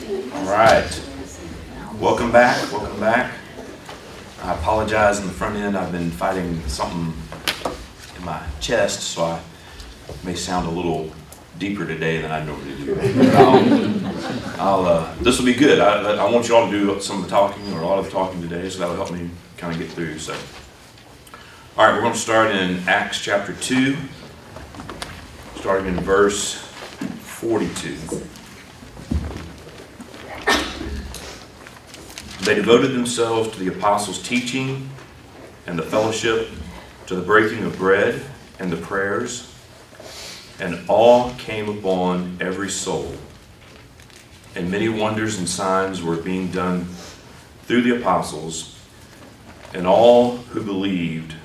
All right. Welcome back. Welcome back. I apologize in the front end. I've been fighting something in my chest, so I may sound a little deeper today than I normally do. This will be good. I want you all to do some of the talking or a lot of the talking today, so that will help me kind of get through. So, all right, we're going to start in Acts chapter 2, starting in verse 42. They devoted themselves to the apostles' teaching and the fellowship, to the breaking of bread and the prayers, and awe came upon every soul. And many wonders and signs were being done through the apostles, and all who believed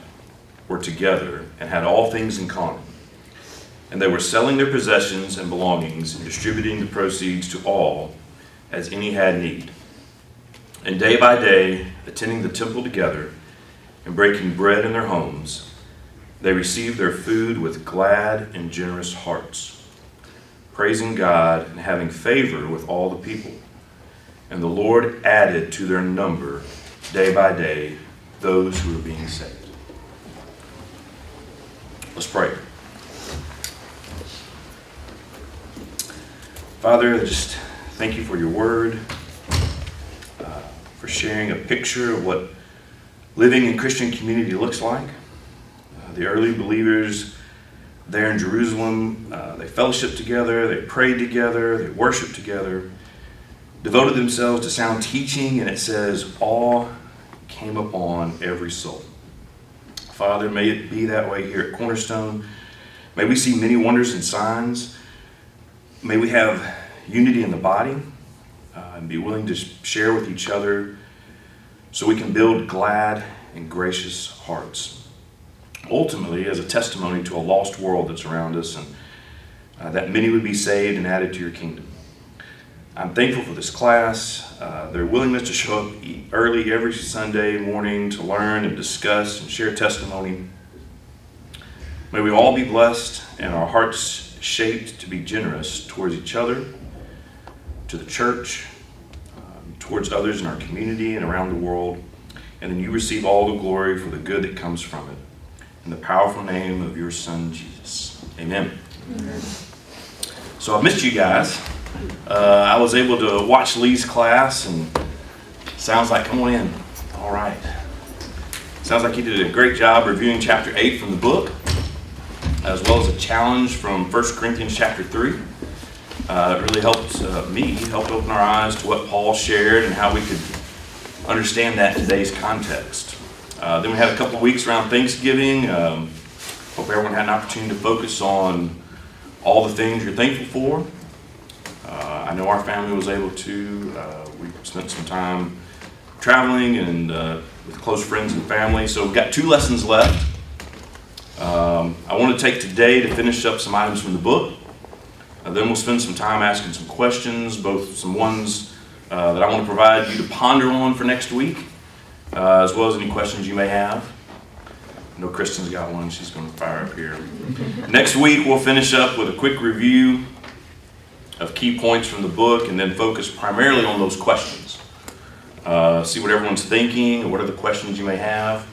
were together and had all things in common. And they were selling their possessions and belongings and distributing the proceeds to all as any had need. And day by day, attending the temple together and breaking bread in their homes, they received their food with glad and generous hearts, praising God and having favor with all the people. And the Lord added to their number day by day those who were being saved. Let's pray. Father, I just thank you for your word, for sharing a picture of what living in Christian community looks like. The early believers there in Jerusalem, they fellowshiped together, they prayed together, they worshiped together, devoted themselves to sound teaching, and it says, awe came upon every soul. Father, may it be that way here at Cornerstone. May we see many wonders and signs. May we have unity in the body and be willing to share with each other so we can build glad and gracious hearts. Ultimately, as a testimony to a lost world that's around us, and that many would be saved and added to your kingdom. I'm thankful for this class, their willingness to show up early every Sunday morning to learn and discuss and share testimony. May we all be blessed and our hearts shaped to be generous towards each other, to the church, towards others in our community and around the world. And then you receive all the glory for the good that comes from it. In the powerful name of your Son, Jesus. Amen. Amen. So I missed you guys. I was able to watch Lee's class, and sounds like, come on in. All right. Sounds like you did a great job reviewing chapter 8 from the book, as well as a challenge from 1 Corinthians chapter 3. It really helped helped open our eyes to what Paul shared and how we could understand that in today's context. Then we had a couple of weeks around Thanksgiving. Hope everyone had an opportunity to focus on all the things you're thankful for. I know our family was able to. We spent some time traveling and with close friends and family. So we've got 2 lessons left. I want to take today to finish up some items from the book. Then we'll spend some time asking some questions, both some ones that I want to provide you to ponder on for next week, as well as any questions you may have. I know Kristen's got one. She's going to fire up here. Next week, we'll finish up with a quick review of key points from the book and then focus primarily on those questions. See what everyone's thinking and what are the questions you may have.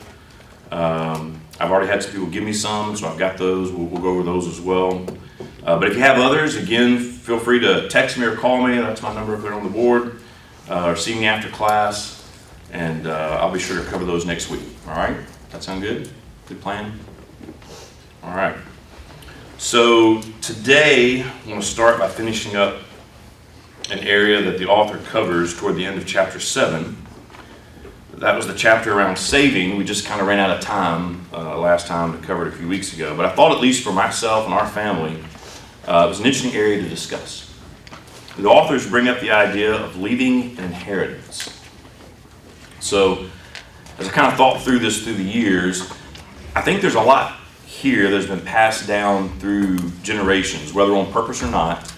I've already had some people give me some, so I've got those. We'll go over those as well. But if you have others, again, feel free to text me or call me. That's my number up there on the board. Or see me after class, and I'll be sure to cover those next week. All right? That sound good? Good plan? All right. So today, I want to start by finishing up an area that the author covers toward the end of chapter 7. That was the chapter around saving. We just kind of ran out of time last time to cover it a few weeks ago. But I thought, at least for myself and our family, it was an interesting area to discuss. The authors bring up the idea of leaving an inheritance. So, as I kind of thought through this through the years, I think there's a lot here that's been passed down through generations, whether on purpose or not,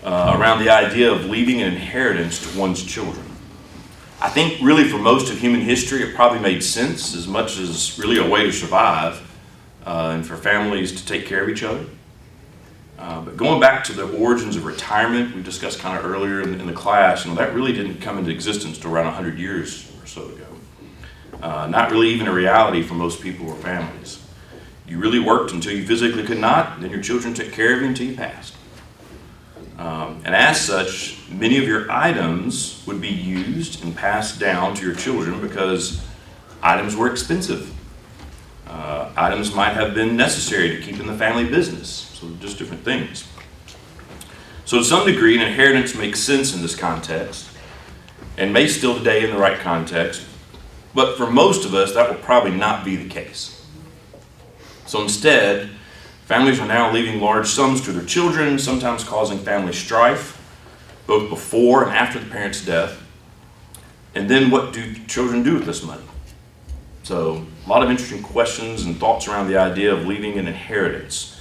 around the idea of leaving an inheritance to one's children. I think really for most of human history, it probably made sense as much as really a way to survive and for families to take care of each other. But going back to the origins of retirement, we discussed kind of earlier in the class, that really didn't come into existence until around 100 years or so ago. Not really even a reality for most people or families. You really worked until you physically could not, then your children took care of you until you passed. And as such, many of your items would be used and passed down to your children because items were expensive. Items might have been necessary to keep in the family business, so just different things. So to some degree, an inheritance makes sense in this context, and may still today in the right context, but for most of us, that will probably not be the case. So instead, families are now leaving large sums to their children, sometimes causing family strife, both before and after the parent's death. And then what do children do with this money? So a lot of interesting questions and thoughts around the idea of leaving an inheritance.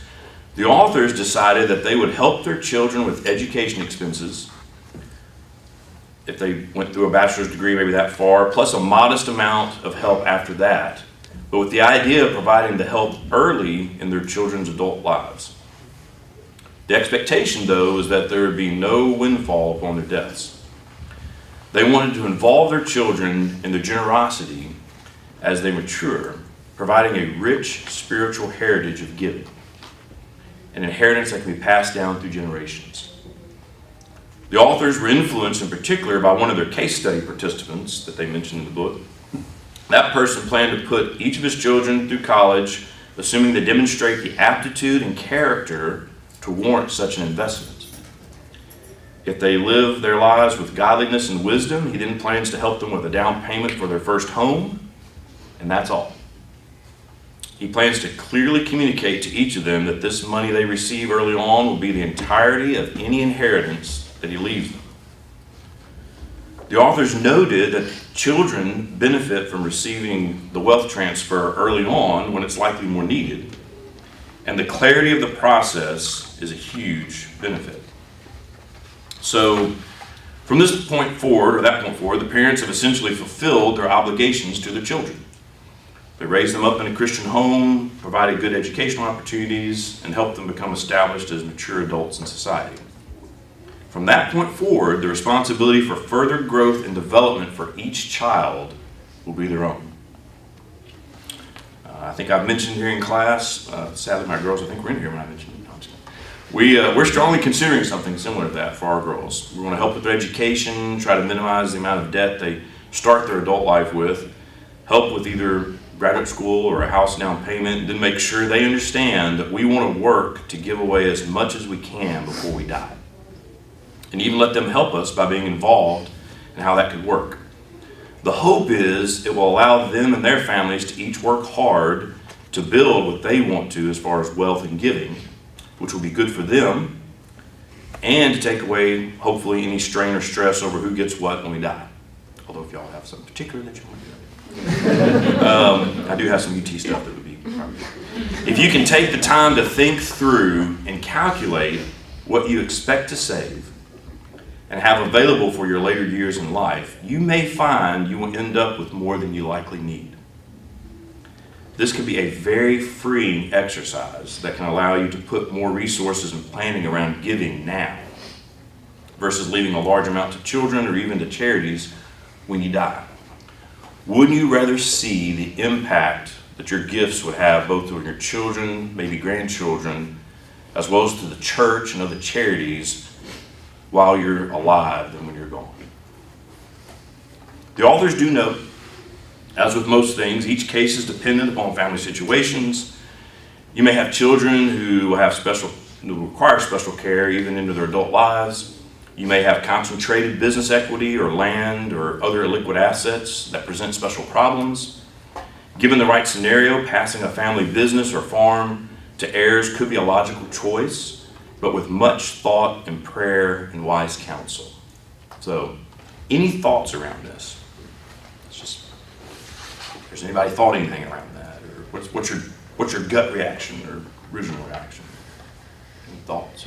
The authors decided that they would help their children with education expenses, if they went through a bachelor's degree, maybe that far, plus a modest amount of help after that, but with the idea of providing the help early in their children's adult lives. The expectation, though, is that there would be no windfall upon their deaths. They wanted to involve their children in their generosity as they mature, providing a rich spiritual heritage of giving, an inheritance that can be passed down through generations. The authors were influenced in particular by one of their case study participants that they mentioned in the book. That person planned to put each of his children through college, assuming they demonstrate the aptitude and character to warrant such an investment. If they live their lives with godliness and wisdom, he then plans to help them with a down payment for their first home, and that's all. He plans to clearly communicate to each of them that this money they receive early on will be the entirety of any inheritance that he leaves them. The authors noted that children benefit from receiving the wealth transfer early on when it's likely more needed, and the clarity of the process is a huge benefit. So, from this point forward, or that point forward, the parents have essentially fulfilled their obligations to their children. They raised them up in a Christian home, provided good educational opportunities, and helped them become established as mature adults in society. From that point forward, the responsibility for further growth and development for each child will be their own. I think I've mentioned here in class, sadly my girls, I think were in here when I mentioned it. No, I'm just kidding. We're strongly considering something similar to that for our girls. We want to help with their education, try to minimize the amount of debt they start their adult life with, help with either graduate school or a house down payment, and then make sure they understand that we want to work to give away as much as we can before we die. And even let them help us by being involved in how that could work. The hope is it will allow them and their families to each work hard to build what they want to as far as wealth and giving, which will be good for them, and to take away, hopefully, any strain or stress over who gets what when we die. Although if y'all have something particular that you want to do. I do have some UT stuff that would be probably good. If you can take the time to think through and calculate what you expect to save and have available for your later years in life, you may find you will end up with more than you likely need. This can be a very freeing exercise that can allow you to put more resources and planning around giving now versus leaving a large amount to children or even to charities when you die. Wouldn't you rather see the impact that your gifts would have both on your children, maybe grandchildren, as well as to the church and other charities while you're alive than when you're gone? The authors do note, as with most things, each case is dependent upon family situations. You may have children who require special care even into their adult lives. You may have concentrated business equity or land or other liquid assets that present special problems. Given the right scenario, passing a family business or farm to heirs could be a logical choice, but with much thought and prayer and wise counsel. So, any thoughts around this? It's just, if there's anybody thought anything around that, or what's your gut reaction or original reaction? Any thoughts?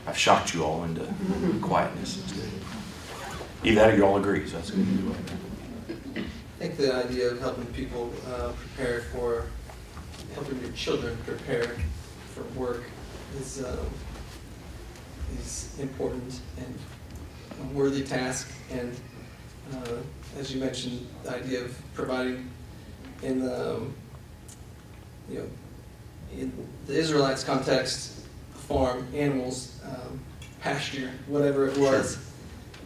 I've shocked you all into quietness. That's good. Either that or you all agree, so that's good. I think the idea of helping people prepare for helping your children prepare for work is important and a worthy task. And as you mentioned, the idea of providing in the in the Israelites' context, farm animals, pasture, whatever it was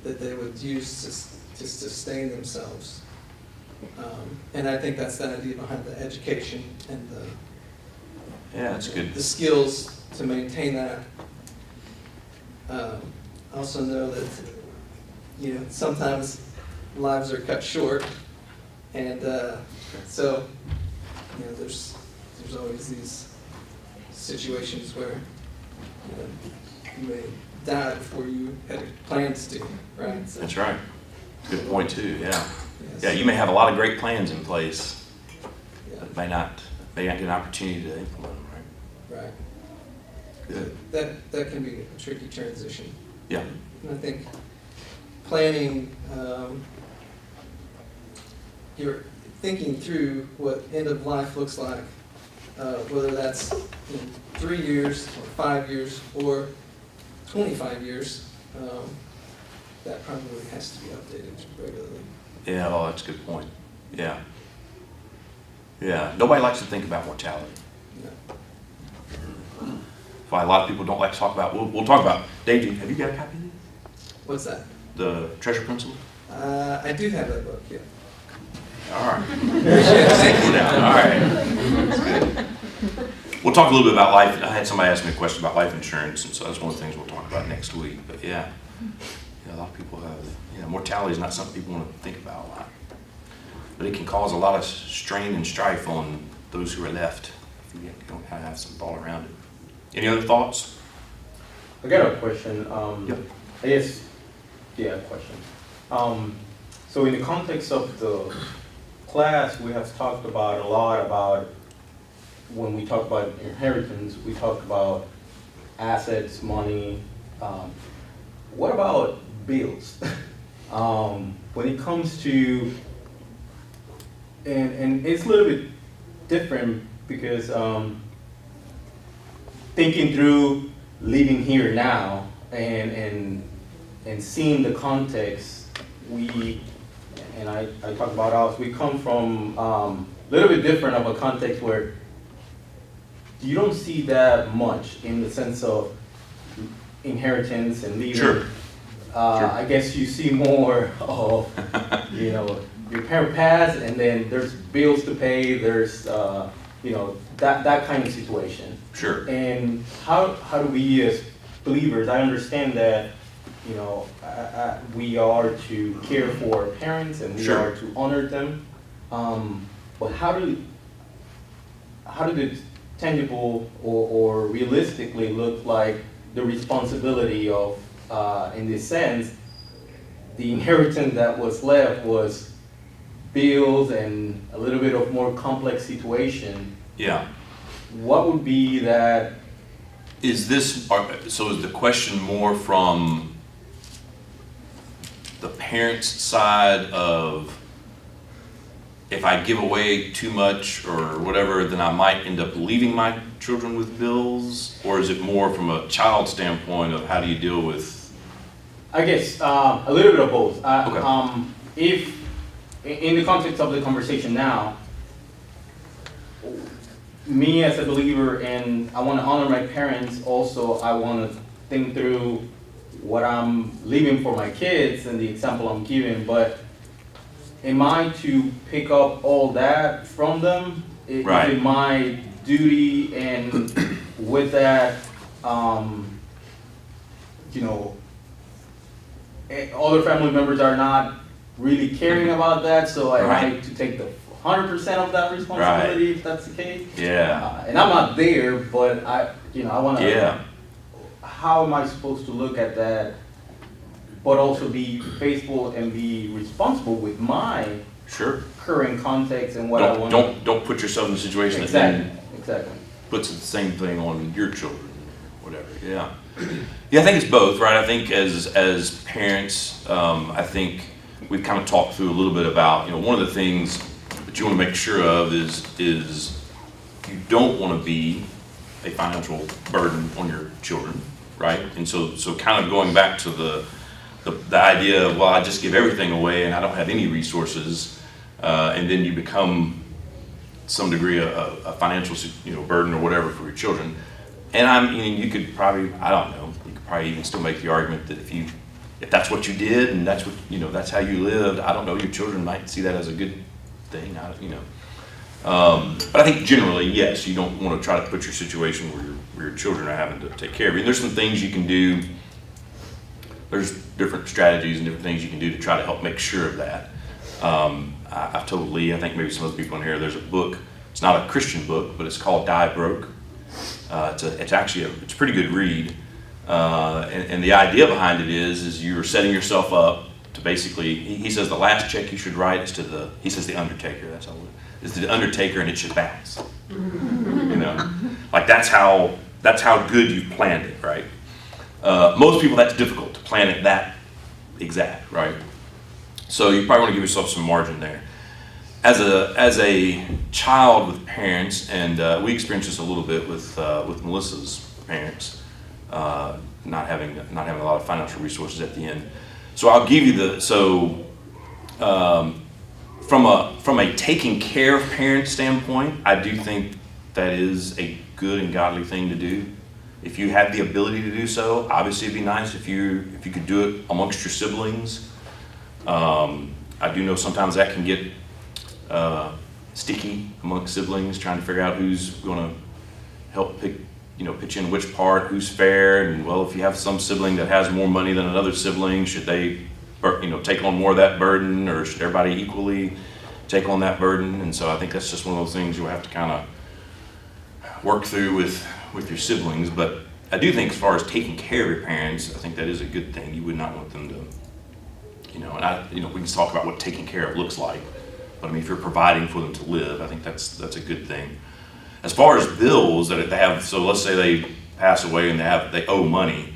that they would use to sustain themselves. And I think that's the idea behind the education and that's good. the skills to maintain that. I also know that sometimes lives are cut short, and so there's always these situations where you may die before you had plans to, right? So, That's right. Good point too. Yeah. yes. Yeah. You may have a lot of great plans in place, Yeah, but may not get an opportunity to implement them. right. Good. That can be a tricky transition. Yeah. And I think planning, you're thinking through what end of life looks like, whether that's in 3 years or 5 years or 25 years, that probably has to be updated regularly. Yeah. Oh, that's a good point. Yeah. Yeah. Nobody likes to think about mortality. No. That's why a lot of people don't like to talk about. We'll talk about. Dave, have you got a copy of this? What's that? The Treasure Principle. I do have that book, yeah. All right. All right. That's good. We'll talk a little bit about life. I had somebody ask me a question about life insurance, and so that's one of the things we'll talk about next week. But yeah, a lot of people have, mortality is not something people want to think about a lot. But it can cause a lot of strain and strife on those who are left if you don't have some thought around it. Any other thoughts? I got a question. Yep. I guess, yeah, a question. So in the context of the class, we have talked about a lot about, when we talk about inheritance, we talked about assets, money. What about bills? When it comes to, and it's a little bit different because thinking through living here now and seeing the context, I talk about us, we come from a little bit different of a context where you don't see that much in the sense of inheritance and leaving. Sure. I guess you see more of, your parent passed and then there's bills to pay, there's, that kind of situation. Sure. And how do we as believers, I understand that, we are to care for our parents and we Sure. are to honor them. But how do the tangible or realistically look like the responsibility of, in this sense, the inheritance that was left was bills and a little bit of more complex situation. Yeah. What would be that? Is this, so is the question more from the parents' side of, if I give away too much or whatever, then I might end up leaving my children with bills? Or is it more from a child standpoint of how do you deal with? I guess a little bit of both. Okay. If, in the context of the conversation now, me as a believer, and I want to honor my parents, also I want to think through what I'm leaving for my kids and the example I'm giving, but am I to pick up all that from them? Right. Is it my duty, and with that, other family members are not really caring about that, so I Right. like to take the 100% of that responsibility, if that's the case. Yeah. And I'm not there, but I want to. Yeah. How am I supposed to look at that, but also be faithful and be responsible with my Sure. current context and what I want? Don't put yourself in a situation that Exactly. then Exactly. puts the same thing on your children, whatever. Yeah. Yeah, I think it's both, right? I think as parents, I think we've kind of talked through a little bit about, one of the things that you want to make sure of is you don't want to be a financial burden on your children, right? And so kind of going back to the idea of, well, I just give everything away and I don't have any resources, and then you become some degree a financial, burden or whatever for your children. And you could probably, I don't know, you could probably even still make the argument that if that's what you did and that's what, that's how you lived, I don't know, your children might see that as a good thing, but I think generally, yes, you don't want to try to put your situation where your children are having to take care of you. And there's some things you can do. There's different strategies and different things you can do to try to help make sure of that. I've told Lee, I think maybe some other people in here, there's a book. It's not a Christian book, but it's called Die Broke. It's actually it's a pretty good read. And the idea behind it is you're setting yourself up to basically, he says the last check you should write is to the undertaker, that's all it is to the undertaker, and it should bounce. Like that's how good you've planned it, right? Most people, that's difficult to plan it that exact, right? So you probably want to give yourself some margin there. As a child with parents, and we experienced this a little bit with Melissa's parents, not having a lot of financial resources at the end. So I'll give you from a taking care of parents standpoint, I do think that is a good and godly thing to do. If you have the ability to do so, obviously it'd be nice if you could do it amongst your siblings. I do know sometimes that can get sticky amongst siblings, trying to figure out who's going to help pitch in which part, who's fair, and well, if you have some sibling that has more money than another sibling, should they, take on more of that burden, or should everybody equally take on that burden? And so I think that's just one of those things you'll have to kind of work through with your siblings. But I do think as far as taking care of your parents, I think that is a good thing. You would not want them to, we can talk about what taking care of looks like. But if you're providing for them to live, I think that's a good thing. As far as bills that they have, so let's say they pass away and they owe money.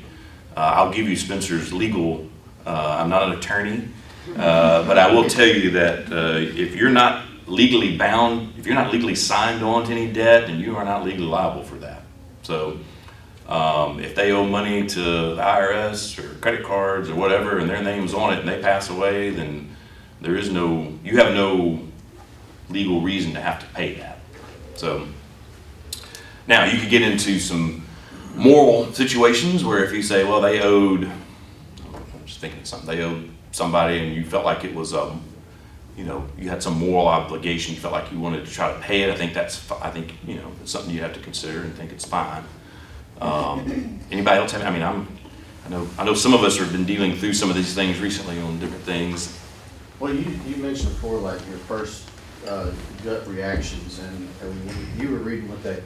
I'll give you Spencer's legal. I'm not an attorney, but I will tell you that if you're not legally bound, if you're not legally signed on to any debt, then you are not legally liable for that. So if they owe money to the IRS or credit cards or whatever, and their name's on it, and they pass away, then you have no legal reason to have to pay that. So now you could get into some moral situations where if you say, well, they owed somebody and you felt like it was, you had some moral obligation, you felt like you wanted to try to pay it. I think it's something you have to consider and think it's fine. Anybody else have? I know some of us have been dealing through some of these things recently on different things. Well, you mentioned before, like your first gut reactions, and when you were reading what that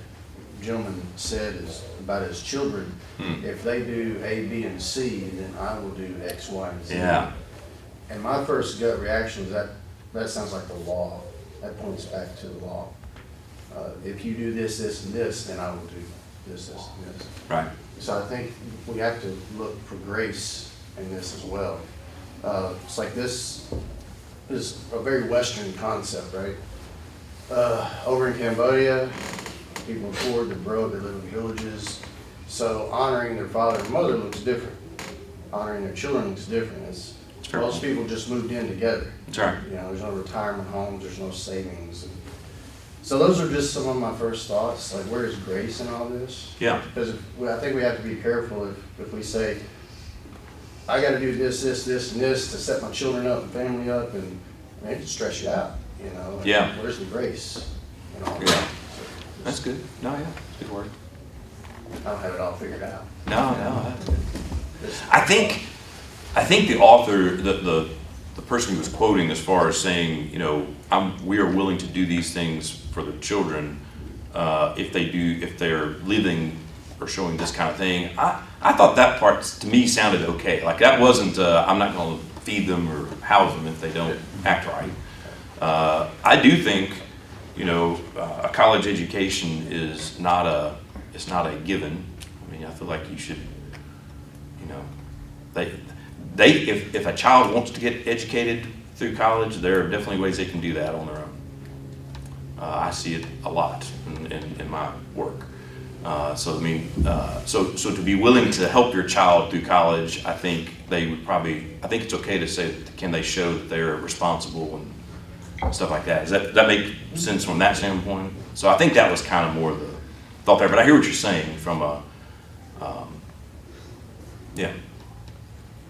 gentleman said is about his children. If they do A, B, and C, then I will do X, Y, and Z. Yeah. And my first gut reaction is that sounds like the law. That points back to the law. If you do this, this, and this, then I will do this, this, and this. Right. So I think we have to look for grace in this as well. It's like this is a very Western concept, right? Over in Cambodia, people are poor, they're broke, they live in villages. So honoring their father and mother looks different. Honoring their children looks different. Most people just moved in together. That's right. There's no retirement homes, there's no savings. So those are just some of my first thoughts, like where is grace in all this? Yeah. Because I think we have to be careful if we say, I gotta do this, this, this, and this to set my children up and family up, and it can stress you out, Yeah. Where's the grace in all Yeah. that? That's good. No, yeah, good word. I don't have it all figured out. No. I think the author, the person he was quoting as far as saying, we are willing to do these things for the children if they're living or showing this kind of thing. I thought that part to me sounded okay. Like that wasn't, I'm not going to feed them or house them if they don't act right. I do think, a college education is not a given. I feel like you should, if a child wants to get educated through college, there are definitely ways they can do that on their own. I see it a lot in my work. So to be willing to help your child through college, I think I think it's okay to say, can they show that they're responsible and stuff like that. Does that make sense from that standpoint? So I think that was kind of more the thought there, but I hear what you're saying from yeah,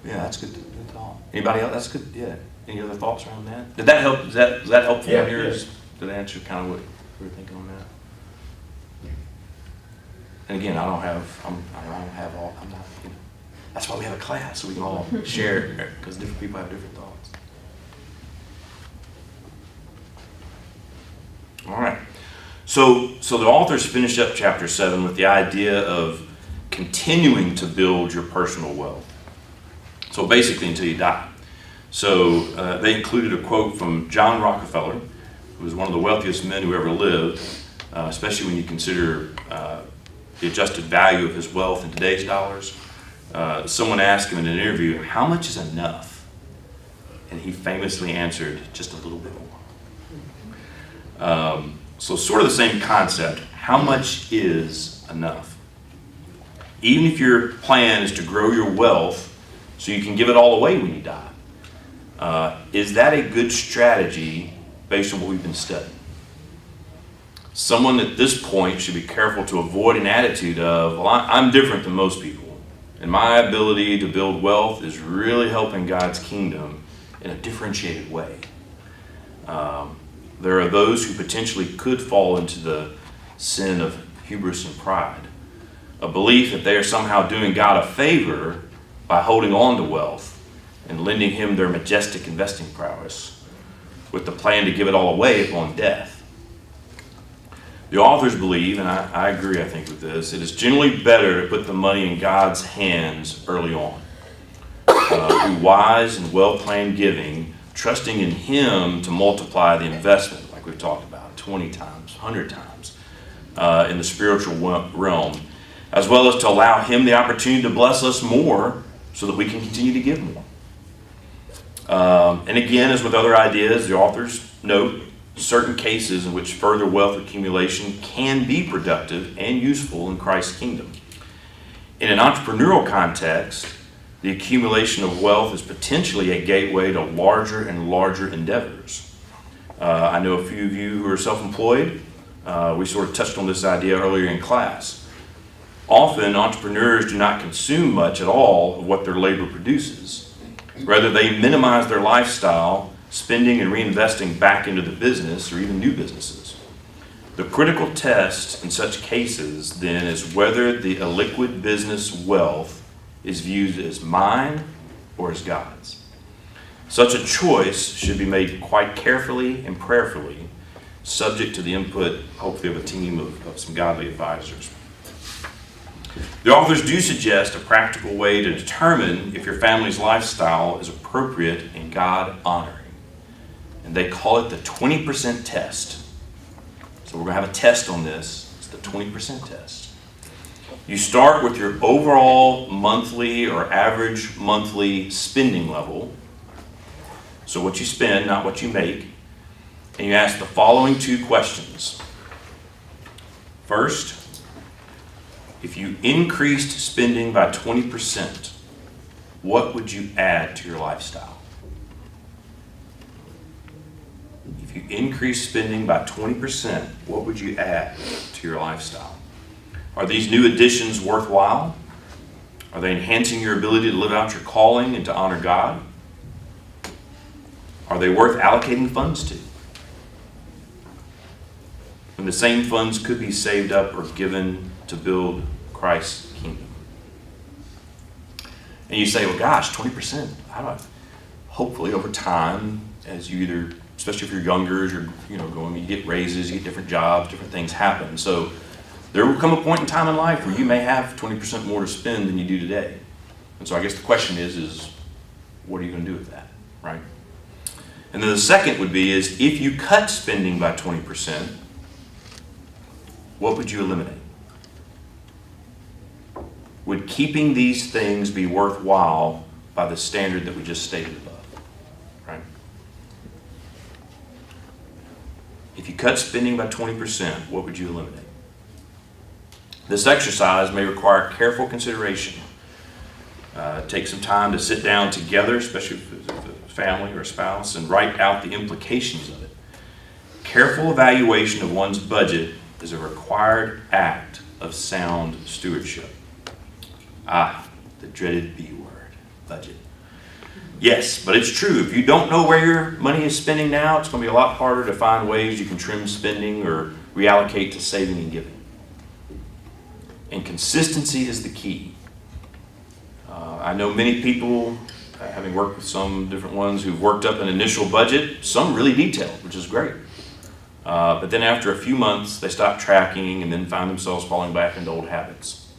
that's good thought. Anybody else? That's good. Yeah. Any other thoughts around that? Did that help? Is that helpful? Yeah, Here? yeah. Did that answer kind of what we were thinking on that? And again, I don't have all. I'm not. That's why we have a class, so we can all share, because different people have different thoughts. All right. So the authors finished up chapter 7 with the idea of continuing to build your personal wealth. So basically until you die. So they included a quote from John Rockefeller, who was one of the wealthiest men who ever lived, especially when you consider the adjusted value of his wealth in today's dollars. Someone asked him in an interview, how much is enough? And he famously answered, just a little bit more. So sort of the same concept. How much is enough? Even if your plan is to grow your wealth so you can give it all away when you die, is that a good strategy based on what we've been studying? Someone at this point should be careful to avoid an attitude of, well, I'm different than most people, and my ability to build wealth is really helping God's kingdom in a differentiated way. There are those who potentially could fall into the sin of hubris and pride, a belief that they are somehow doing God a favor by holding on to wealth and lending him their majestic investing prowess, with the plan to give it all away upon death. The authors believe, and I agree, I think, with this, it is generally better to put the money in God's hands early on. Through wise and well-planned giving, trusting in him to multiply the investment, like we've talked about, 20 times, 100 times, in the spiritual realm, as well as to allow him the opportunity to bless us more so that we can continue to give more. And again, as with other ideas, the authors note certain cases in which further wealth accumulation can be productive and useful in Christ's kingdom. In an entrepreneurial context, the accumulation of wealth is potentially a gateway to larger and larger endeavors. I know a few of you who are self-employed. We sort of touched on this idea earlier in class. Often, entrepreneurs do not consume much at all of what their labor produces. Rather, they minimize their lifestyle, spending and reinvesting back into the business or even new businesses. The critical test in such cases, then, is whether the illiquid business wealth is viewed as mine or as God's. Such a choice should be made quite carefully and prayerfully, subject to the input, hopefully, of a team of some godly advisors. The authors do suggest a practical way to determine if your family's lifestyle is appropriate and God-honoring. And they call it the 20% test. So we're going to have a test on this. It's the 20% test. You start with your overall monthly or average monthly spending level. So what you spend, not what you make. And you ask the following 2 questions. First, if you increased spending by 20%, what would you add to your lifestyle? If you increase spending by 20%, what would you add to your lifestyle? Are these new additions worthwhile? Are they enhancing your ability to live out your calling and to honor God? Are they worth allocating funds to? When the same funds could be saved up or given to build Christ's kingdom. And you say, well, gosh, 20%. I don't know. Hopefully over time, as you either, especially if you're younger, as you're going, you get raises, you get different jobs, different things happen. So there will come a point in time in life where you may have 20% more to spend than you do today. And so I guess the question is what are you going to do with that, right? And then the second would be is if you cut spending by 20%, what would you eliminate? Would keeping these things be worthwhile by the standard that we just stated above? Right? If If you cut spending by 20%, what would you eliminate? This exercise may require careful consideration. Take some time to sit down together, especially if it's a family or a spouse, and write out the implications of it. Careful evaluation of one's budget is a required act of sound stewardship. The dreaded B word, budget. Yes, but it's true. If you don't know where your money is spending now, it's going to be a lot harder to find ways you can trim spending or reallocate to saving and giving. And consistency is the key. I know many people, having worked with some different ones, who've worked up an initial budget, some really detailed, which is great. But then after a few months, they stop tracking and then find themselves falling back into old habits.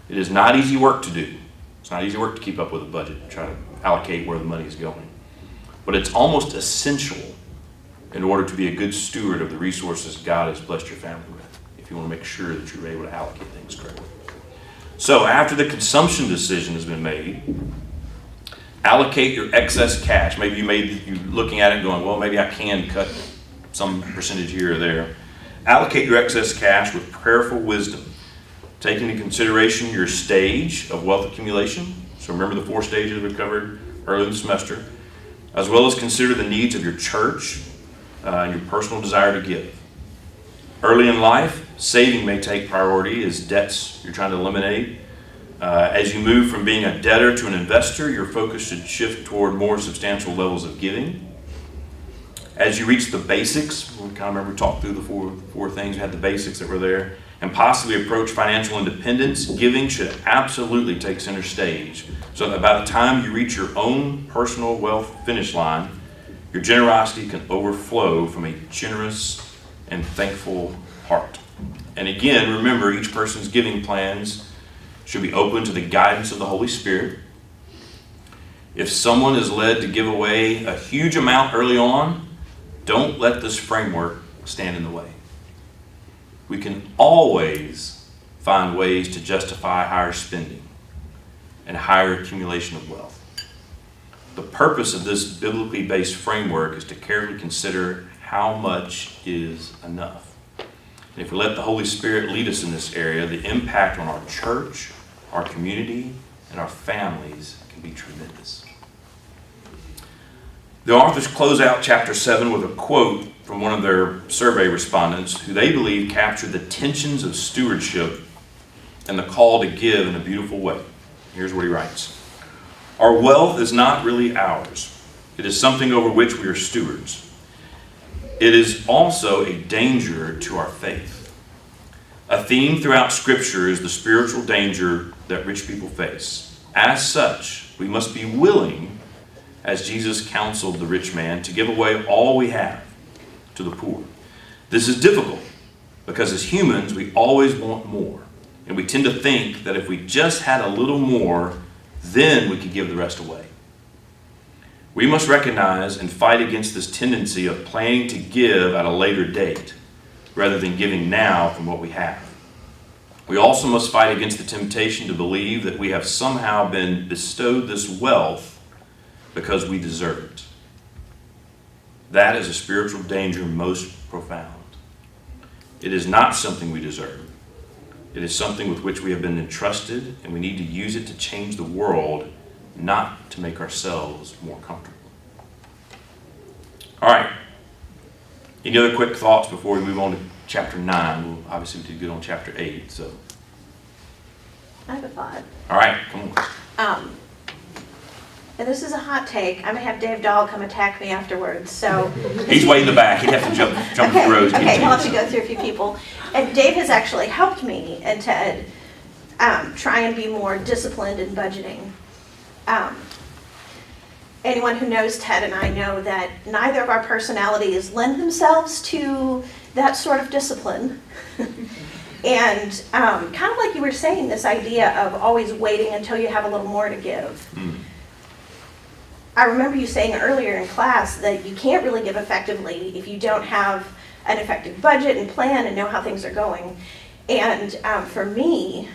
It is not easy work to do. It's not easy work to keep up with a budget and try to allocate where the money is going. But it's almost essential in order to be a good steward of the resources God has blessed your family with, if you want to make sure that you're able to allocate things correctly. So after the consumption decision has been made, allocate your excess cash. Maybe you're looking at it going, well, maybe I can cut some percentage here or there. Allocate your excess cash with prayerful wisdom, taking into consideration your stage of wealth accumulation. So remember the 4 stages we covered earlier in the semester, as well as consider the needs of your church and your personal desire to give. Early in life, saving may take priority as debts you're trying to eliminate. As you move from being a debtor to an investor, your focus should shift toward more substantial levels of giving. As you reach the basics, we kind of remember we talked through the four things, we had the basics that were there, and possibly approach financial independence, giving should absolutely take center stage, so that by the time you reach your own personal wealth finish line, your generosity can overflow from a generous and thankful heart. And again, remember, each person's giving plans should be open to the guidance of the Holy Spirit. If someone is led to give away a huge amount early on, don't let this framework stand in the way. We can always find ways to justify higher spending and higher accumulation of wealth. The purpose of this biblically based framework is to carefully consider how much is enough. And if we let the Holy Spirit lead us in this area, the impact on our church, our community, and our families can be tremendous. The authors close out chapter 7 with a quote from one of their survey respondents who they believe captured the tensions of stewardship and the call to give in a beautiful way. Here's what he writes. Our wealth is not really ours. It is something over which we are stewards. It is also a danger to our faith. A theme throughout Scripture is the spiritual danger that rich people face. As such, we must be willing, as Jesus counseled the rich man, to give away all we have to the poor. This is difficult because as humans, we always want more. And we tend to think that if we just had a little more, then we could give the rest away. We must recognize and fight against this tendency of planning to give at a later date rather than giving now from what we have. We also must fight against the temptation to believe that we have somehow been bestowed this wealth because we deserve it. That is a spiritual danger most profound. It is not something we deserve. It is something with which we have been entrusted, and we need to use it to change the world, not to make ourselves more comfortable. All right. Any other quick thoughts before we move on to chapter 9? Well, obviously we did good on chapter 8, so. I have a thought. All right, come on. And this is a hot take. I'm gonna have Dave Dahl come attack me afterwards, so. He's way in the back. He'd have to jump the road. Okay, he'll have to go through a few people. And Dave has actually helped me and Ted try and be more disciplined in budgeting. Anyone who knows Ted and I know that neither of our personalities lend themselves to that sort of discipline. And kind of like you were saying, this idea of always waiting until you have a little more to give. I remember you saying earlier in class that you can't really give effectively if you don't have an effective budget and plan and know how things are going. And for me,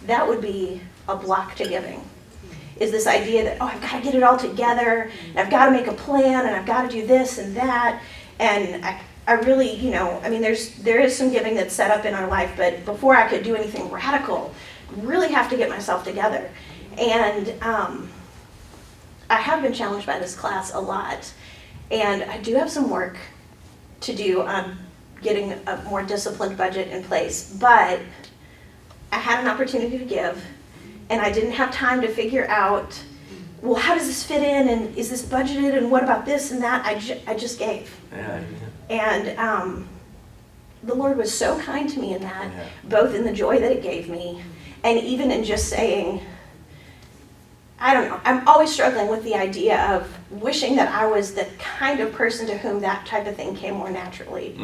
that would be a block to giving. Is this idea that, I've got to get it all together, and I've got to make a plan, and I've got to do this and that. And I really, you know, I mean, there is some giving that's set up in our life, but before I could do anything radical, really have to get myself together. And I have been challenged by this class a lot, and I do have some work to do on getting a more disciplined budget in place, but I had an opportunity to give, and I didn't have time to figure out, well, how does this fit in, and is this budgeted, and what about this and that? I just gave. Yeah. And the Lord was so kind to me in that, Yeah. both in the joy that it gave me, and even in just saying, I don't know, I'm always struggling with the idea of wishing that I was the kind of person to whom that type of thing came more naturally.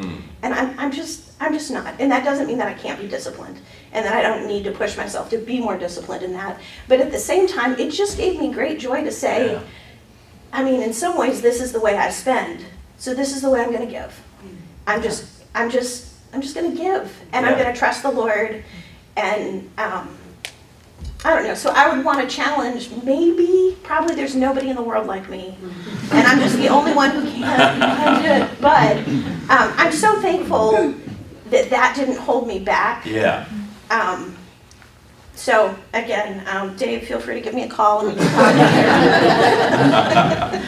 And I'm just not. And that doesn't mean that I can't be disciplined and that I don't need to push myself to be more disciplined in that. But at the same time, it just gave me great joy to say, Yeah. I mean, in some ways, this is the way I spend. So this is the way I'm going to give. I'm just going to give, and I'm Yeah. going to trust the Lord. And I don't know. So I would want to challenge. Probably there's nobody in the world like me, and I'm just the only one who can do it. But I'm so thankful that that didn't hold me back. Yeah. So again, Dave, feel free to give me a call and we can talk.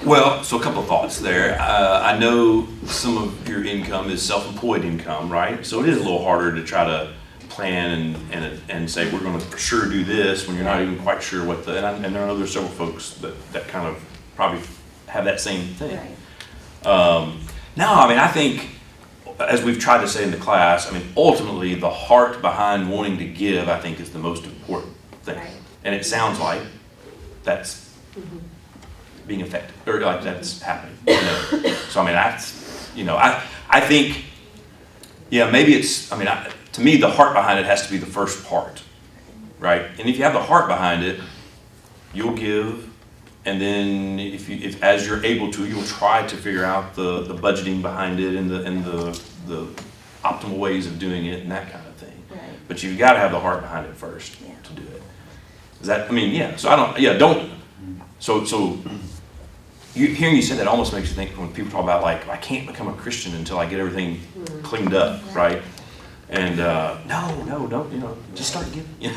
Well, so a couple of thoughts there. I know some of your income is self-employed income, right? So it is a little harder to try to plan and say we're going to for sure do this when you're not even quite sure what the. And I know there's several folks that kind of probably have that same thing. Right. No, I mean I think as we've tried to say in the class, I mean ultimately the heart behind wanting to give I think is the most important thing, Right. and it sounds like that's being effective or like that's happening. You know? So I mean that's I think maybe it's to me the heart behind it has to be the first part, right? And if you have the heart behind it, you'll give. And then if as you're able to, you'll try to figure out the budgeting behind it and the optimal ways of doing it and that kind of thing. Right. But you've got to have the heart behind it first Yeah. to do it. Is that? So I don't. So hearing you say that almost makes you think when people talk about like I can't become a Christian until I get everything cleaned up, right? And no, don't just start giving.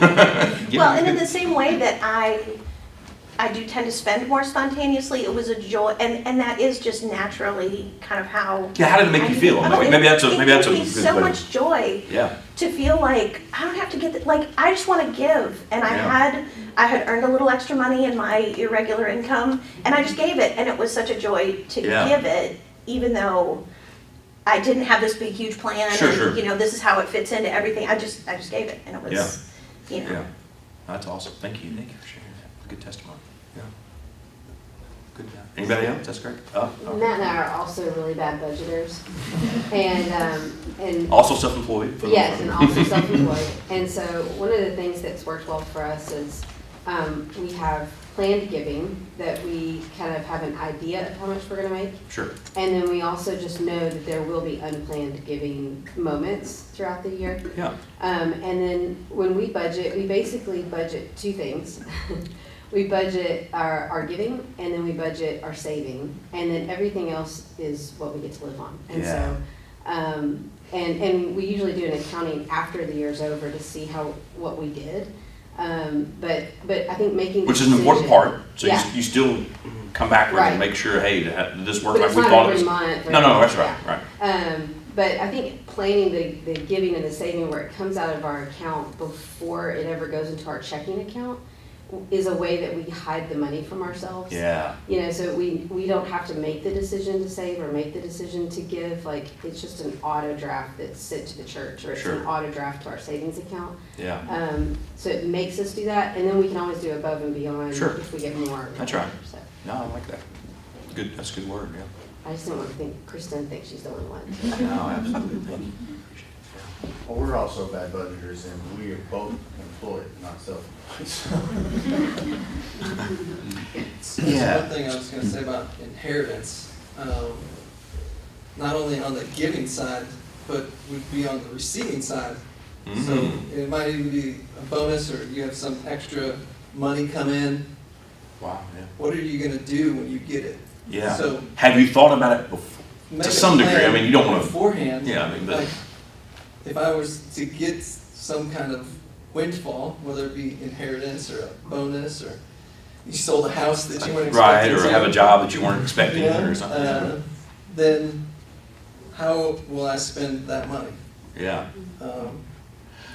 Well, and in the same way that I do tend to spend more spontaneously, it was a joy, and that is just naturally kind of how. Yeah, how did it make you feel? Maybe that's a It good gives me way. so much joy Yeah. to feel like I don't have to get I just want to give, and Yeah. I had earned a little extra money in my irregular income, and I just gave it, and it was such a joy to Yeah. give it, even though I didn't have this big huge plan, Sure, and sure. This is how it fits into everything. I just gave it, and it was, Yeah. That's awesome. Thank you for sharing that. Good testimony. Yeah. Good job. Anybody else? That's great. Matt and I are also really bad budgeters, and Also self-employed. for those yes, of and you. also self-employed. And so one of the things that's worked well for us is we have planned giving that we kind of have an idea of how much we're going to make, Sure. and then we also just know that there will be unplanned giving moments throughout the year. Yeah. And then when we budget, we basically budget two things. We budget our giving, and then we budget our saving, and then everything else is what we get to live on. And Yeah. so, and we usually do an accounting after the year's over to see what we did. But I think making the Which is an important decision- part. So Yeah. you still come back Right. and make sure, hey, did this work But like it's we not thought it every was? month. or- No, that's right. yeah. Right. But I think planning the giving and the saving where it comes out of our account before it ever goes into our checking account is a way that we hide the money from ourselves. Yeah. So we don't have to make the decision to save or make the decision to give. Like, it's just an auto draft that's sent to the church, or it's Sure. an auto draft to our savings account. Yeah. So it makes us do that, and then we can always do above and beyond Sure. if we get more. That's right. So No, I like that. Good. That's a good word. Yeah. I just don't want to think Kristen thinks she's the only one. No, absolutely. Thank you. Well, we're also bad budgeters, and we are both employed, not self-employed. So Yeah. one thing I was going to say about inheritance, not only on the giving side, but would be on the receiving side. So Mhm. it might even be a bonus, or you have some extra money come in. Wow. Yeah. What are you going to do when you get it? Yeah. So Have you thought about it make a some degree. I plan mean, you don't wanna- beforehand. Yeah, I mean, but- Like, if I was to get some kind of windfall, whether it be inheritance or a bonus, or you sold a house that you weren't Right, expecting or to, have a job that you weren't expecting yeah, or something. then how will I spend that money? Yeah.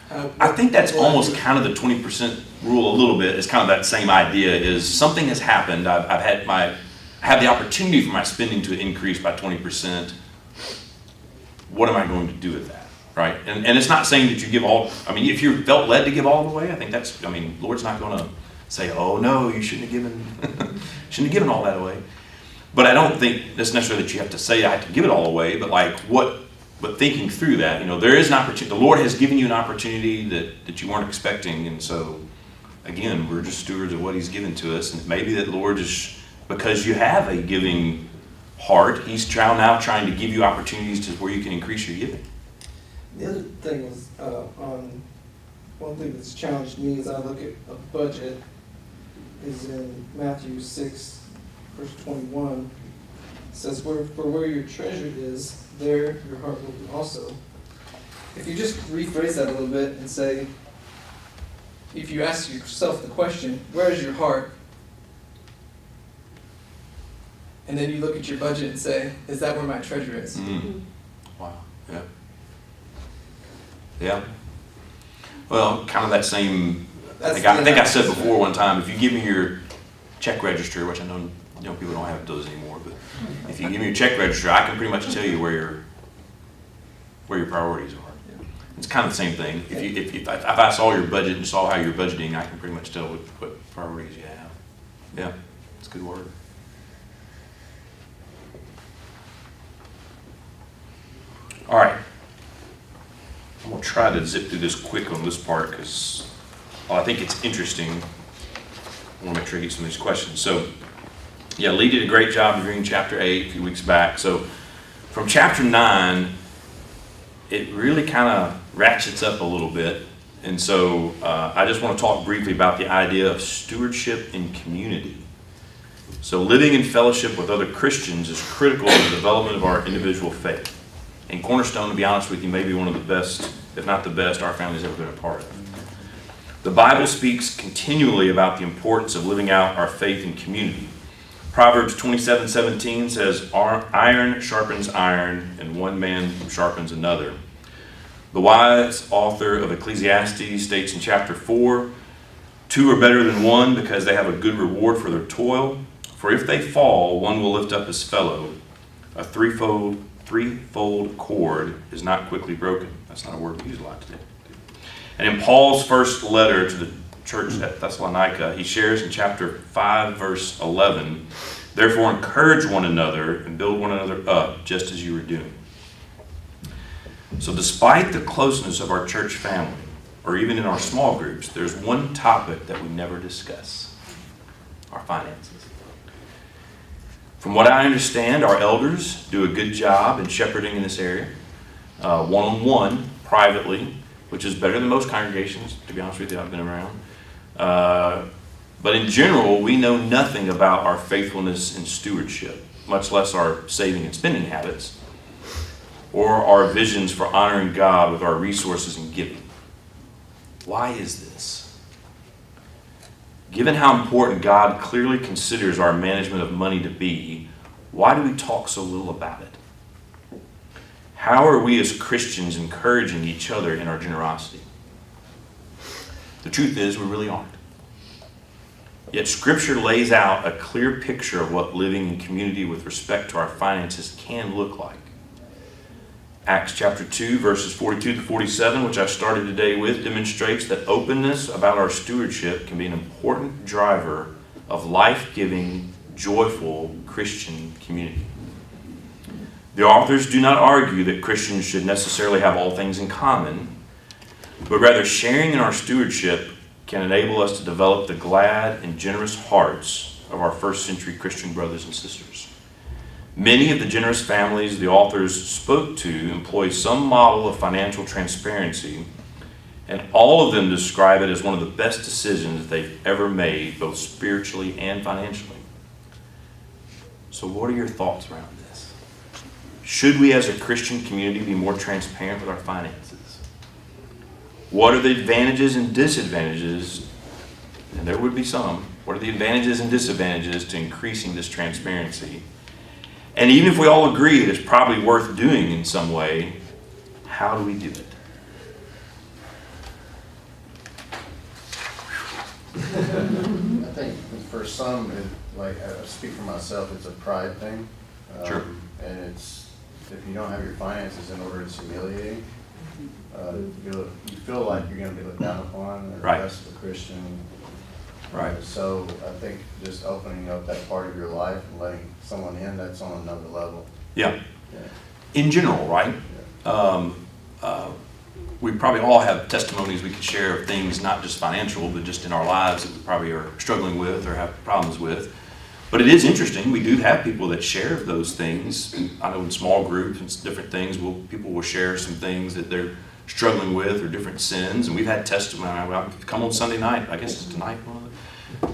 How, I think that's what will I almost do? kind of the 20% rule a little bit. It's kind of that same idea is something has happened. I have the opportunity for my spending to increase by 20%. What am I going to do with that? Right? And it's not saying that you give all, I mean, if you felt led to give all the way, I think that's, I mean, Lord's not going to say, oh no, you shouldn't have given all that away. But I don't think it's necessarily that you have to say I have to give it all away, but like but thinking through that, you know, there is an opportunity. The Lord has given you an opportunity that you weren't expecting, and so again, we're just stewards of what He's given to us. And maybe that Lord is, because you have a giving heart, He's now trying to give you opportunities to where you can increase your giving. The other thing was, on, one thing that's challenged me as I look at a budget is in Matthew 6, verse 21. It says, for where your treasure is, there your heart will be also. If you just rephrase that a little bit and say, if you ask yourself the question, where is your heart? And then you look at your budget and say, is that where my treasure is? Mm. Wow. Yeah. Yeah. Well, kind of that same. I think I said before one time, if you give me your check register, which I know people don't have those anymore, but if you give me your check register, I can pretty much tell you where your priorities are. It's kind of the same thing. If I saw your budget and saw how you're budgeting, I can pretty much tell what priorities you have. Yeah, it's a good word. All right. I'm going to try to zip through this quick on this part because I think it's interesting. I want to make sure I get some of these questions. So, yeah, Lee did a great job reviewing chapter 8 a few weeks back. So, from chapter 9, it really kind of ratchets up a little bit. And so, I just want to talk briefly about the idea of stewardship in community. So, living in fellowship with other Christians is critical to the development of our individual faith. And Cornerstone, to be honest with you, may be one of the best, if not the best, our family's ever been a part of. The Bible speaks continually about the importance of living out our faith in community. Proverbs 27:17 says, iron sharpens iron, and one man sharpens another. The wise author of Ecclesiastes states in chapter 4, 2 are better than one because they have a good reward for their toil. For if they fall, one will lift up his fellow. A threefold cord is not quickly broken. That's not a word we use a lot today. And in Paul's first letter to the church at Thessalonica, he shares in chapter 5, verse 11, therefore encourage one another and build one another up, just as you are doing. So despite the closeness of our church family, or even in our small groups, there's one topic that we never discuss: our finances. From what I understand, our elders do a good job in shepherding in this area, one-on-one, privately, which is better than most congregations, to be honest with you, I've been around. But in general, we know nothing about our faithfulness in stewardship, much less our saving and spending habits, or our visions for honoring God with our resources and giving. Why is this? Given how important God clearly considers our management of money to be, why do we talk so little about it? How are we as Christians encouraging each other in our generosity? The truth is, we really aren't. Yet Scripture lays out a clear picture of what living in community with respect to our finances can look like. Acts chapter 2, verses 42 to 47, which I started today with, demonstrates that openness about our stewardship can be an important driver of life-giving, joyful Christian community. The authors do not argue that Christians should necessarily have all things in common, but rather sharing in our stewardship can enable us to develop the glad and generous hearts of our first century Christian brothers and sisters. Many of the generous families the authors spoke to employ some model of financial transparency, and all of them describe it as one of the best decisions they've ever made, both spiritually and financially. So what are your thoughts around this? Should we as a Christian community be more transparent with our finances? What are the advantages and disadvantages, and there would be some, what are the advantages and disadvantages to increasing this transparency? And even if we all agree it is probably worth doing in some way, how do we do it? I think for some, like, I speak for myself, it's a pride thing. Sure. And it's, if you don't have your finances in order, it's humiliating. You feel like you're gonna be looked down upon, or Right. less of a Christian. Right. So I think just opening up that part of your life and letting someone in, that's on another level. Yeah. Yeah. In general, right? We probably all have testimonies we could share of things, not just financial, but just in our lives that we probably are struggling with or have problems with. But it is interesting, we do have people that share those things. I know in small groups and different things, people will share some things that they're struggling with or different sins. And we've had testimony, come on Sunday night, I guess it's tonight,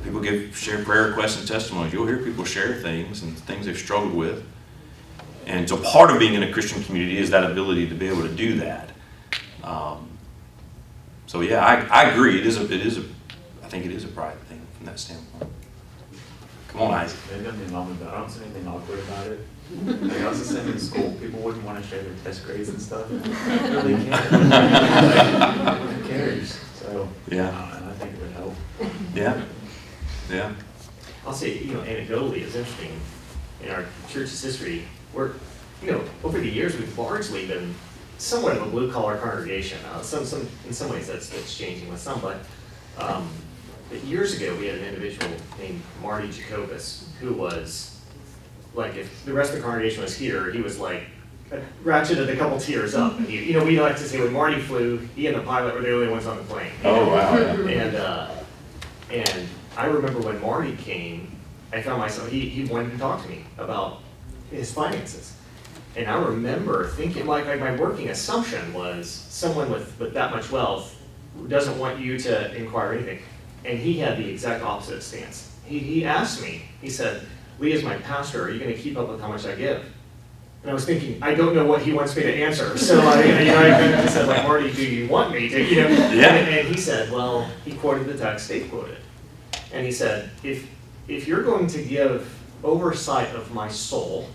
people share prayer requests and testimonies. You'll hear people share things and things they've struggled with. And so part of being in a Christian community is that ability to be able to do that. So yeah, I agree. I think it is a pride thing from that standpoint. Come on, Isaac. Maybe I'm the moment, but I don't see anything awkward about it. Like I was the same in school. People wouldn't want to share their test grades and stuff. They really can't. Like, who cares? So Yeah. and I think it would help. Yeah. Yeah. I'll say, anecdotally, it's interesting, in our church's history, over the years, we've largely been somewhat of a blue-collar congregation. In some ways, that's changing with some, but years ago, we had an individual named Marty Jacobus, who was, like, if the rest of the congregation was here, he was like, ratcheted a couple tiers up. And we like to say when Marty flew, he and the pilot were the only ones on the plane. Oh, wow. Yeah. And I remember when Marty came, I found myself, he wanted to talk to me about his finances. And I remember thinking, like my working assumption was someone with that much wealth doesn't want you to inquire anything. And he had the exact opposite stance. He asked me, he said, "Lee, as my pastor, are you going to keep up with how much I give?" And I was thinking, I don't know what he wants me to answer. So I kind of said, like, "Marty, do you want me to?" Yeah. And he said, well, he quoted the text Dave quoted. And he said, if you're going to give oversight of my soul,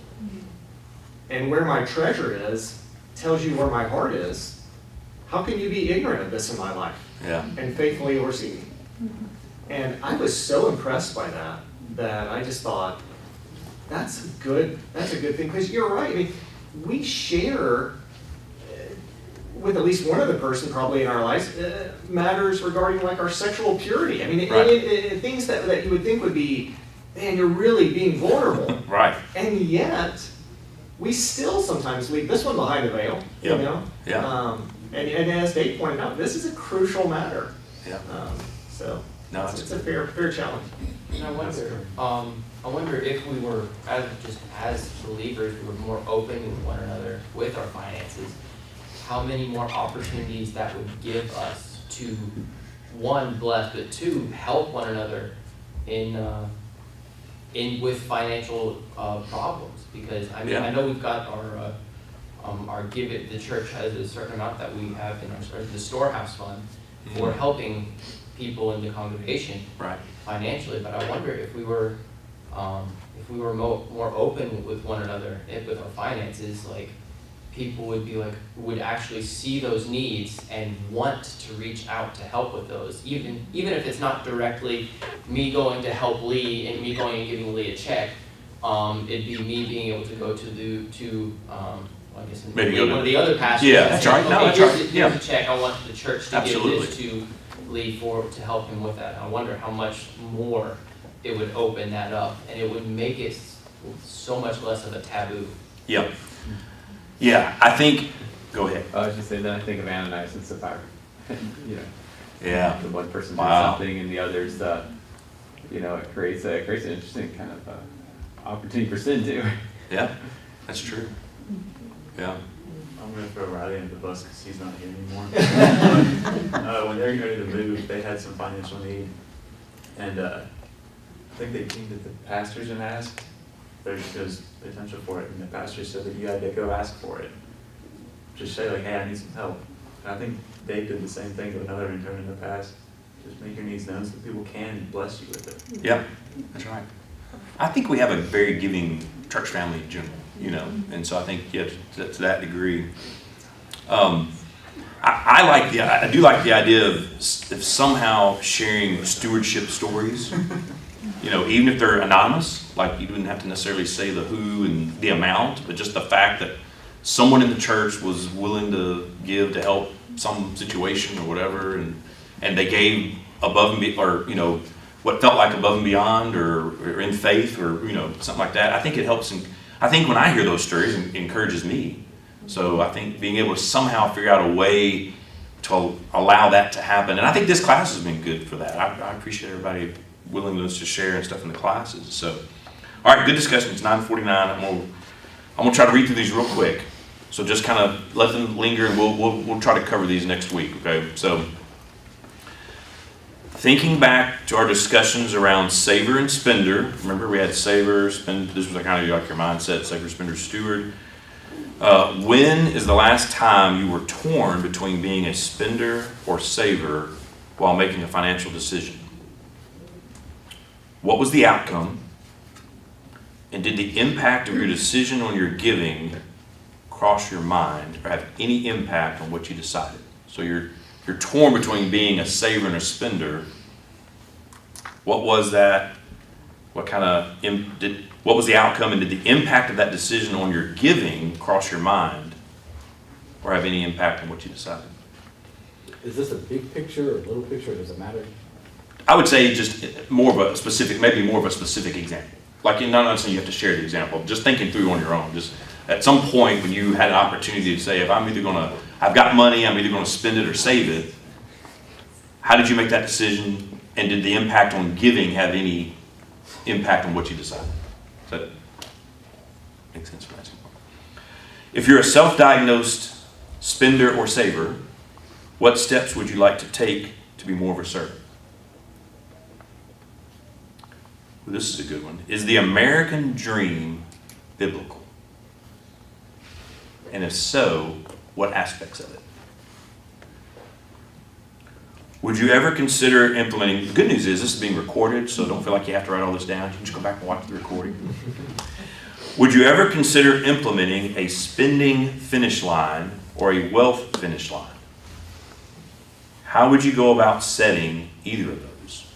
and where my treasure is tells you where my heart is, how can you be ignorant of this in my life Yeah. and faithfully oversee me? And I was so impressed by that I just thought, that's a good thing, because you're right. I mean, we share with at least one other person probably in our lives matters regarding like our sexual purity. I mean, Right. things that you would think would be, man, you're really being vulnerable. Right. And yet, we still sometimes leave this one behind the veil, Yep. you know? Yeah. And as Dave pointed out, this is a crucial matter. Yeah. So, No, it's a fair challenge. And I wonder if we were, as believers, we were more open with one another with our finances, how many more opportunities that would give us to, one, bless, but two, help one another in with financial problems. Because I mean, Yeah. I know we've got our give it. The church has a certain amount that we have in the storehouse fund for helping people in the congregation Right. financially. But I wonder if we were more open with one another with our finances, like people would actually see those needs and want to reach out to help with those, even if it's not directly me going to help Lee and me going and giving Lee a check. It'd be me being able to go to I guess Maybe one of the other pastors. Yeah, and that's say, right. No, "Okay, that's here's right. a- Yeah. Here's a check. I want the church to Absolutely. give this to Lee to help him with that." I wonder how much more it would open that up, and it would make it so much less of a taboo. Yeah. Yeah. I think. Go ahead. I was just saying that I think of Ananias and Sapphira. Yeah. The one person does Wow. something and the others, it creates an interesting kind of opportunity for sin too. Yeah. That's true. Yeah. I'm gonna throw Riley under the bus because he's not here anymore. But, when they're ready to move, they had some financial need, and I think they came to the pastors and asked, there's potential for it, and the pastor said that you had to go ask for it. Just say like, hey, I need some help. And I think Dave did the same thing to another intern in the past. Just make your needs known so that people can bless you with it. Yeah, that's right. I think we have a very giving church family in general, you know, and so I think, yeah, to that degree. I do like the idea of somehow sharing stewardship stories, you know, even if they're anonymous, like you wouldn't have to necessarily say the who and the amount, but just the fact that someone in the church was willing to give to help some situation or whatever, and they gave above and beyond, or, you know, what felt like above and beyond, or in faith, or, you know, something like that. I think it helps, and I think when I hear those stories, it encourages me. So I think being able to somehow figure out a way to allow that to happen, and I think this class has been good for that. I appreciate everybody willingness to share and stuff in the classes. So, all right, good discussion. It's 9:49. I'm gonna try to read through these real quick. So just kind of let them linger, and we'll try to cover these next week. Okay, so. Thinking back to our discussions around saver and spender, remember we had saver, spend, this was kind of like your mindset, saver, spender, steward. When is the last time you were torn between being a spender or saver while making a financial decision? What was the outcome? And did the impact of your decision on your giving cross your mind or have any impact on what you decided? So you're torn between being a saver and a spender. What was that? What was the outcome, and did the impact of that decision on your giving cross your mind or have any impact on what you decided? Is this a big picture or a little picture, or does it matter? I would say just more of a specific, maybe more of a specific example. Like, not saying you have to share the example, just thinking through on your own. Just at some point when you had an opportunity to say, if I've got money, I'm either going to spend it or save it. How did you make that decision, and did the impact on giving have any impact on what you decided? Does that make sense? If you're a self-diagnosed spender or saver, what steps would you like to take to be more of a servant? Well, this is a good one. Is the American dream biblical? And if so, what aspects of it? Would you ever consider implementing, the good news is this is being recorded, so don't feel like you have to write all this down. You can just go back and watch the recording. Would you ever consider implementing a spending finish line or a wealth finish line? How would you go about setting either of those?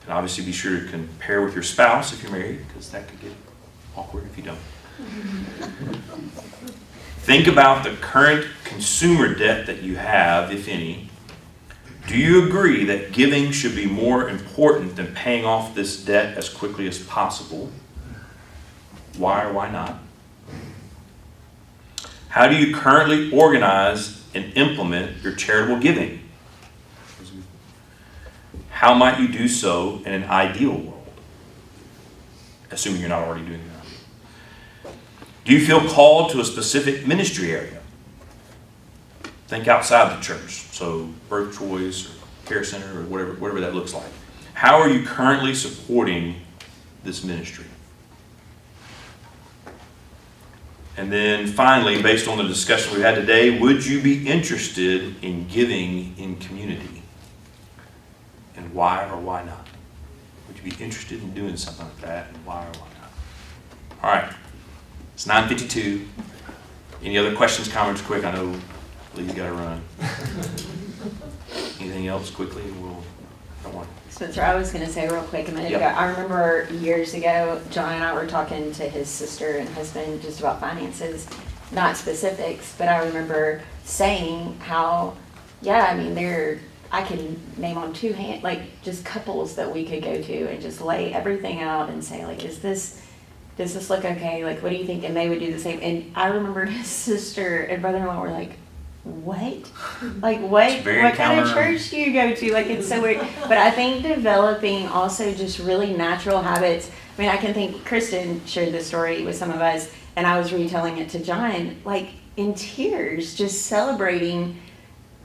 And obviously be sure to compare with your spouse if you're married, because that could get awkward if you don't. Think about the current consumer debt that you have, if any. Do you agree that giving should be more important than paying off this debt as quickly as possible? Why or why not? How do you currently organize and implement your charitable giving? How might you do so in an ideal world? Assuming you're not already doing that. Do you feel called to a specific ministry area? Think outside the church, so Birth Choice or Care Center or whatever that looks like. How are you currently supporting this ministry? And then finally, based on the discussion we had today, would you be interested in giving in community? And why or why not? Would you be interested in doing something like that, and why or why not? All right, it's 9:52. Any other questions, comments, quick? I know Lee's got to run. Anything else quickly? Spencer, I was going to say real quick a minute Yep. ago, I remember years ago, John and I were talking to his sister and husband just about finances, not specifics, but I remember saying how, yeah, I mean, I can name on two hands, like just couples that we could go to and just lay everything out and say, like, does this look okay? Like, what do you think? And they would do the same. And I remember his sister and brother-in-law were like, what? Like, what kind of church do you go to? Like, it's so weird. But I think developing also just really natural habits. I mean, I can think Kristen shared this story with some of us, and I was retelling it to John, like in tears, just celebrating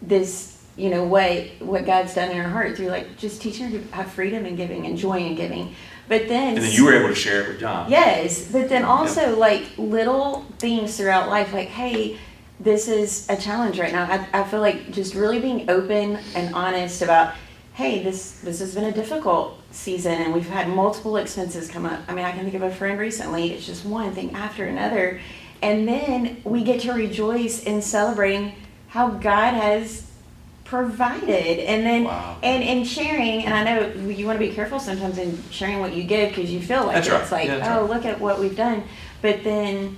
this you know, what God's done in our heart through like just teaching her to have freedom in giving and joy in giving. But then. And then you were able to share it with John. Yes, but then also like little things throughout life, like, hey, this is a challenge right now. I feel like just really being open and honest about, hey, this has been a difficult season and we've had multiple expenses come up. I mean, I can think of a friend recently, it's just one thing after another. And then we get to rejoice in celebrating how God has provided. And then, Wow. and sharing, and I know you want to be careful sometimes in sharing what you give because you feel like That's right. it's like, Yeah, that's oh, right. look at what we've done. But then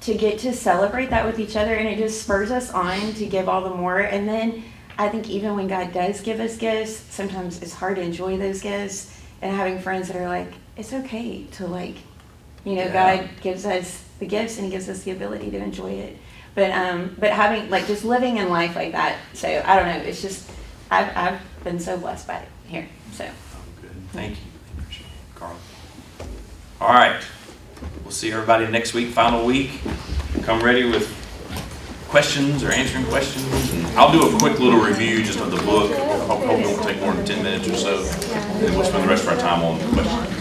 to get to celebrate that with each other, and it just spurs us on to give all the more. And then I think even when God does give us gifts, sometimes it's hard to enjoy those gifts. And having friends that are like, it's okay to like, you know, Yeah. God gives us the gifts and He gives us the ability to enjoy it. But having like just living in life like that. So I don't know. It's just I've been so blessed by it here. So Good. Thank you. Appreciate it, Carl. All right. We'll see everybody next week, final week. Come ready with questions or answering questions. And I'll do a quick little review just of the book. I hope it won't take more than 10 minutes or so. And we'll spend the rest of our time on questions.